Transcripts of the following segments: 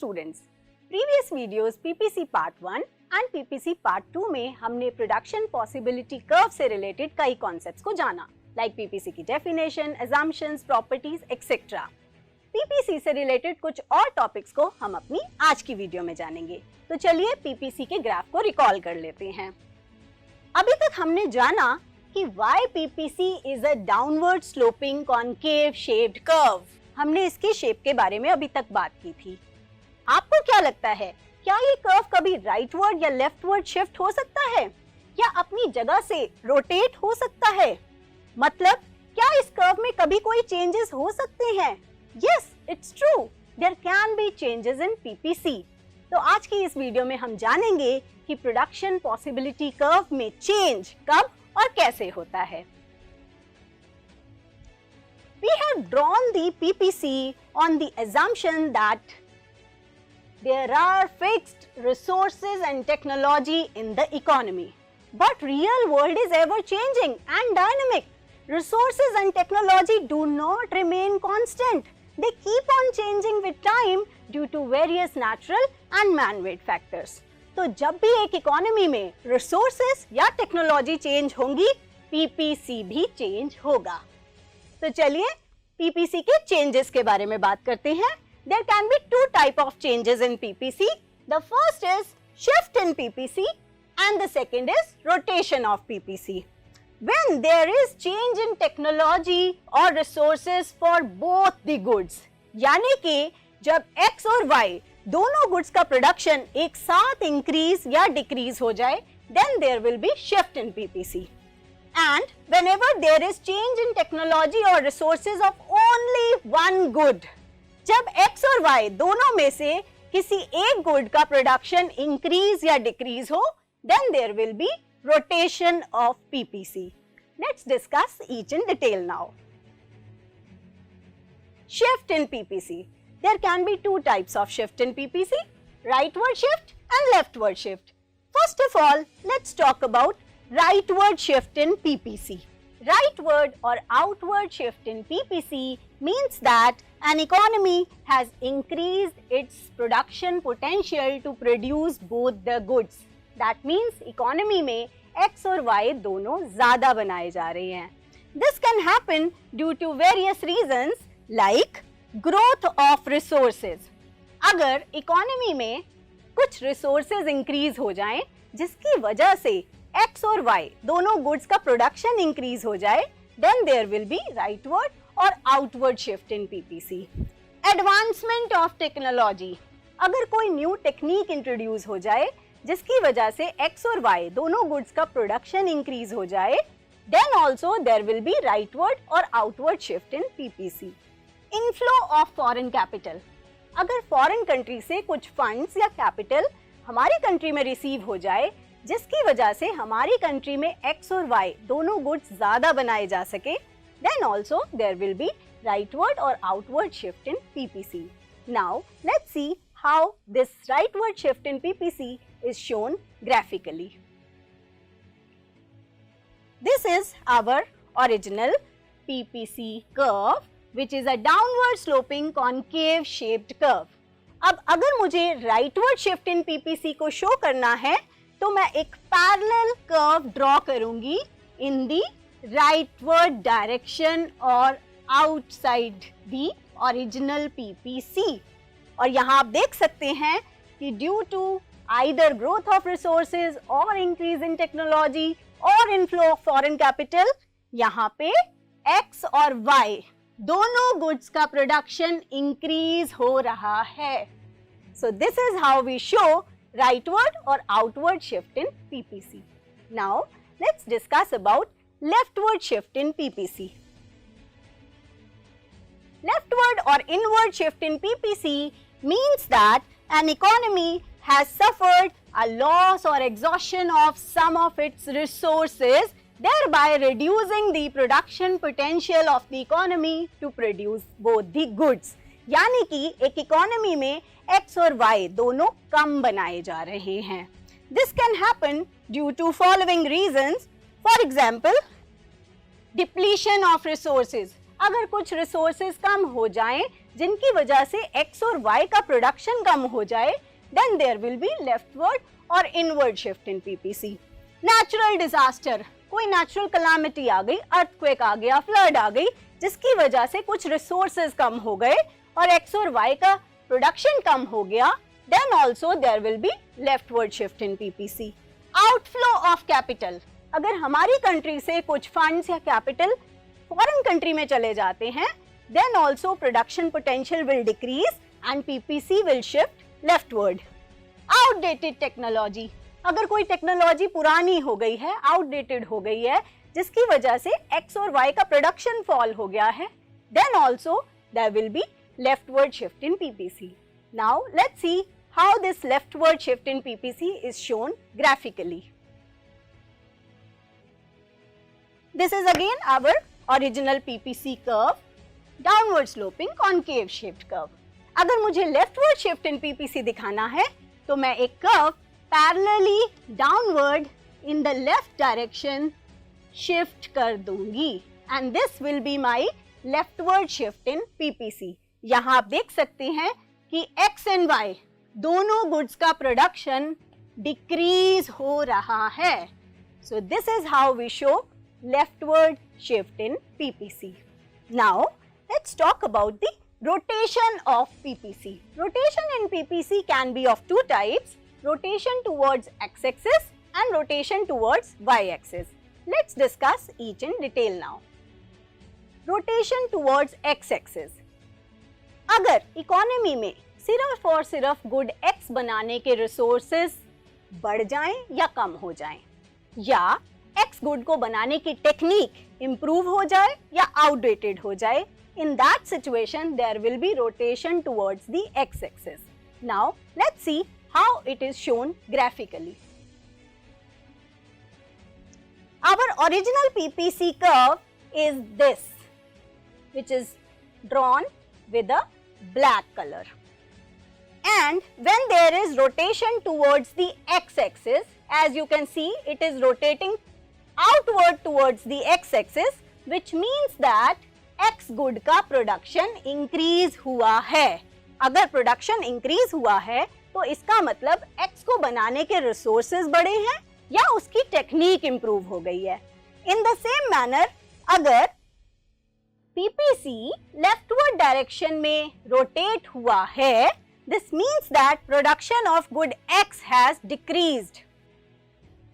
Students, previous videos PPC part 1 and PPC part 2 में हमने production possibility curve से related कई कॉन्सेप्ट्स को जाना, लाइक पीपीसी की definition, assumptions, properties etcetera. PPC से रिलेटेड कुछ और टॉपिक्स को हम अपनी आज की वीडियो में जानेंगे। तो चलिए पीपीसी के ग्राफ को रिकॉल कर लेते हैं। अभी तक हमने जाना कि why PPC is a downward sloping concave shaped curve. हमने इसके शेप के बारे में अभी तक बात की थी। आपको क्या लगता है, क्या ये कर्व कभी राइटवर्ड या लेफ्टवर्ड शिफ्ट हो सकता है या अपनी जगह से रोटेट हो सकता है? मतलब क्या इस कर्व में कभी कोई चेंजेस हो सकते हैं? Yes, it's true, there can be changes in PPC. तो आज की इस वीडियो में हम जानेंगे कि प्रोडक्शन पॉसिबिलिटी कर्व में चेंज कब और कैसे होता है। We have drawn the PPC on the assumption that there are fixed resources and technology in the economy. But real world is ever changing and dynamic. Resources and technology do not remain constant. They keep on changing with time due to various natural and man-made factors. तो जब भी एक economy में resources या technology change होंगी, PPC भी change होगा। तो चलिए PPC के चेंजेस के बारे में बात करते हैं। There can be two type of changes in PPC. The first is shift in PPC and the second is rotation of PPC. When there is change in technology or resources for both the goods, यानी कि जब X और Y दोनों goods का production एक साथ increase या decrease हो जाए, then there will be shift in PPC. And whenever there is change in technology or resources of only one good, जब X और Y दोनों में से किसी एक गुड का प्रोडक्शन इंक्रीज या डिक्रीज हो, then there will be rotation of PPC. Let's discuss each in detail now. Shift in PPC. There can be two types of shift in PPC, rightward shift and leftward shift. First of all, let's talk about rightward shift in PPC. Rightward or outward shift in PPC means that an economy has increased its production potential to produce both the goods. That means economy में X और Y दोनों ज़्यादा बनाए जा रहे हैं. This can happen due to various reasons like growth of resources. अगर economy में कुछ resources increase हो जाएं, जिसकी वजह से X और Y दोनों goods का production increase हो जाए, then there will be rightward और outward shift in PPC. Advancement of technology. अगर कोई न्यू टेक्निक इंट्रोड्यूस हो जाए जिसकी वजह से X और Y दोनों गुड्स का प्रोडक्शन इंक्रीज हो जाए, then also there will be rightward और outward shift in PPC. Inflow of foreign capital. अगर फॉरेन कंट्री से कुछ फंड्स या कैपिटल हमारी कंट्री में रिसीव हो जाए जिसकी वजह से हमारी कंट्री में X और Y दोनों गुड्स ज्यादा बनाए जा सके, then also there will be rightward or outward shift in PPC. Now let's see how this rightward shift in PPC is shown graphically. This is our original PPC curve, which is a downward sloping concave shaped curve. अब अगर मुझे rightward shift in PPC को show करना है तो मैं एक parallel curve draw करूंगी इन दी rightward direction और outside the original PPC. और यहाँ आप देख सकते हैं कि due to either growth of resources or increase in technology or inflow of foreign capital, यहाँ पे X और Y दोनों गुड्स का प्रोडक्शन इंक्रीज हो रहा है. So this is how we show rightward or outward shift in PPC. Now let's discuss about leftward shift in PPC. Leftward or inward shift in PPC means that an economy has suffered a loss or exhaustion of some of its resources, thereby reducing the production potential of the economy to produce both the goods. यानी कि एक economy में X और Y दोनों कम बनाए जा रहे हैं. This can happen due to following reasons. For example, depletion of resources. अगर कुछ resources कम हो जाएं जिनकी वजह से X और Y का production कम हो जाए, then there will be leftward or inward shift in PPC. Natural disaster. कोई natural calamity आ गई, earthquake आ गया, flood आ गई, जिसकी वजह से कुछ resources कम हो गए और X और Y का production कम हो गया, then also there will be leftward shift in PPC. Outflow of capital. अगर हमारी कंट्री से कुछ फंड्स या कैपिटल फॉरेन कंट्री में चले जाते हैं, then also production potential will decrease and PPC will shift leftward. Outdated technology. अगर कोई टेक्नोलॉजी पुरानी हो गई है, outdated हो गई है, जिसकी वजह से X और Y का प्रोडक्शन फॉल हो गया है, then also there will be leftward shift in PPC. Now let's see how this leftward shift in PPC is shown graphically. This is again our original PPC curve, downward sloping concave shaped curve. अगर मुझे leftward shift in PPC दिखाना है तो मैं एक curve parallelly downward in the left direction shift कर दूंगी and this will be my leftward shift in PPC. यहाँ आप देख सकते हैं कि X and Y दोनों goods का production decrease हो रहा है. So this is how we show leftward shift in PPC. Now let's talk about the rotation of PPC. Rotation in PPC can be of two types, rotation towards x-axis and rotation towards y-axis. Let's discuss each in detail now. Rotation towards x-axis. अगर economy में सिर्फ और सिर्फ good X बनाने के resources बढ़ जाएं या कम हो जाएं, या X गुड को बनाने की टेक्निक इम्प्रूव हो जाए या आउटडेटेड हो जाए, in that situation there will be rotation towards the x-axis. Now let's see how it is shown graphically. Our original PPC curve is this, which is drawn with a black color. And when there is rotation towards the x-axis, as you can see, it is rotating outward towards the x-axis, which means that X good का production increase हुआ है. अगर production increase हुआ है तो इसका मतलब X को बनाने के रिसोर्सेज बढ़े हैं या उसकी टेक्निक इंप्रूव हो गई है. इन द सेम मैनर अगर PPC लेफ्टवर्ड डायरेक्शन में रोटेट हुआ है, this means that production of good X has decreased.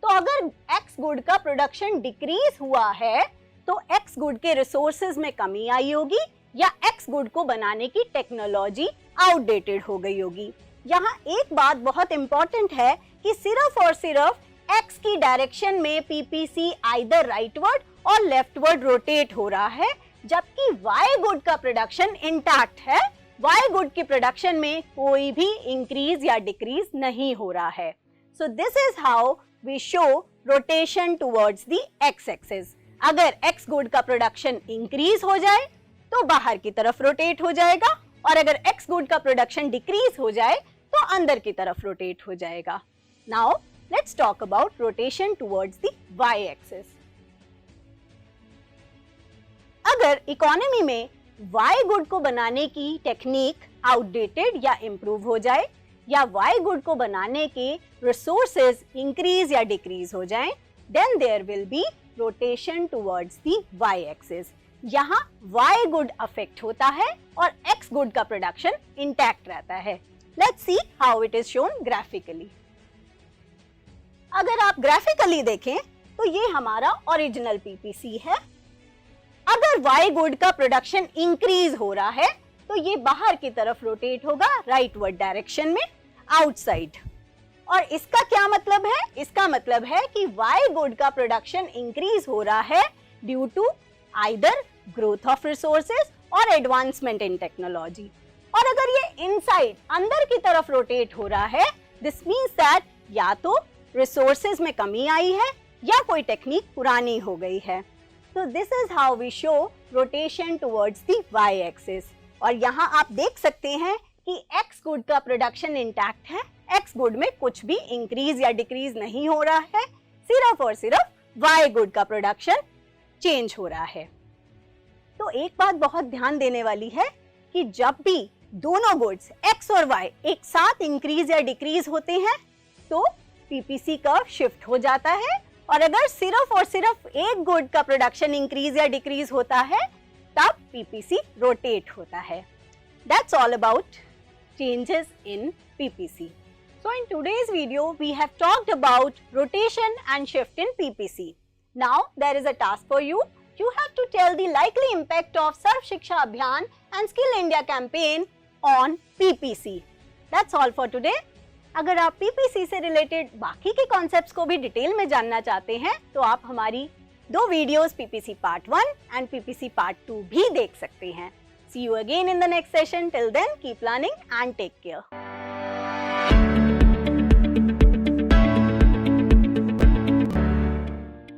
तो अगर X गुड का प्रोडक्शन डिक्रीज हुआ है तो X गुड के रिसोर्सेज में कमी आई होगी या X गुड को बनाने की टेक्नोलॉजी आउटडेटेड हो गई होगी. यहाँ एक बात बहुत इंपॉर्टेंट है कि सिर्फ और सिर्फ X की डायरेक्शन में PPC आइदर राइटवर्ड और लेफ्टवर्ड रोटेट हो रहा है, जबकि Y गुड का प्रोडक्शन इंटैक्ट है. Y गुड की प्रोडक्शन में कोई भी इंक्रीज या डिक्रीज नहीं हो रहा है. So this is how we show rotation towards the X axis. अगर X गुड का प्रोडक्शन इंक्रीज हो जाए तो बाहर की तरफ रोटेट हो जाएगा, और अगर X गुड का प्रोडक्शन डिक्रीज हो जाए तो अंदर की तरफ रोटेट हो जाएगा. Now let's talk about rotation towards the Y axis. अगर इकोनॉमी में Y गुड को बनाने की टेक्निक आउटडेटेड या इंप्रूव हो जाए, या Y गुड को बनाने के रिसोर्सेज इंक्रीज या डिक्रीज हो जाएं, then there will be rotation towards the Y axis. यहाँ Y गुड अफेक्ट होता है और X गुड का प्रोडक्शन इंटैक्ट रहता है. Let's see how it is shown graphically. अगर आप ग्राफिकली देखें तो ये हमारा ओरिजिनल PPC है. अगर Y गुड का प्रोडक्शन इंक्रीज हो रहा है तो ये बाहर की तरफ रोटेट होगा राइटवर्ड डायरेक्शन में, आउटसाइड. और इसका क्या मतलब है? इसका मतलब है कि Y गुड का प्रोडक्शन इंक्रीज हो रहा है due to either growth of resources और एडवांसमेंट इन टेक्नोलॉजी. और अगर ये इनसाइड अंदर की तरफ रोटेट हो रहा है, दिस मीन्स दैट या तो रिसोर्सेज में कमी आई है या कोई टेक्निक पुरानी हो गई है. तो this is how we show rotation towards the Y axis. और यहाँ आप देख सकते हैं कि X गुड का प्रोडक्शन इंटैक्ट है X गुड में कुछ भी इंक्रीज या डिक्रीज नहीं हो रहा है, सिर्फ और सिर्फ Y गुड का प्रोडक्शन चेंज हो रहा है। तो एक बात बहुत ध्यान देने वाली है कि जब भी दोनों गुड्स X और Y एक साथ इंक्रीज या डिक्रीज होते हैं तो PPC कर्व शिफ्ट हो जाता है, और अगर सिर्फ और सिर्फ एक गुड का प्रोडक्शन इंक्रीज या डिक्रीज होता है तब PPC रोटेट होता है। That's all about changes in PPC. So in today's video we have talked about rotation and shift in PPC. Now there is a task for you. You have to tell the likely impact of Sarv Shiksha Abhiyan and Skill India campaign on PPC. That's all for today. अगर आप PPC से related बाकी के concepts को भी detail में जानना चाहते हैं तो आप हमारी 2 videos PPC Part 1 and PPC Part 2 भी देख सकते हैं। See you again in the next session. Till then, keep learning and take care.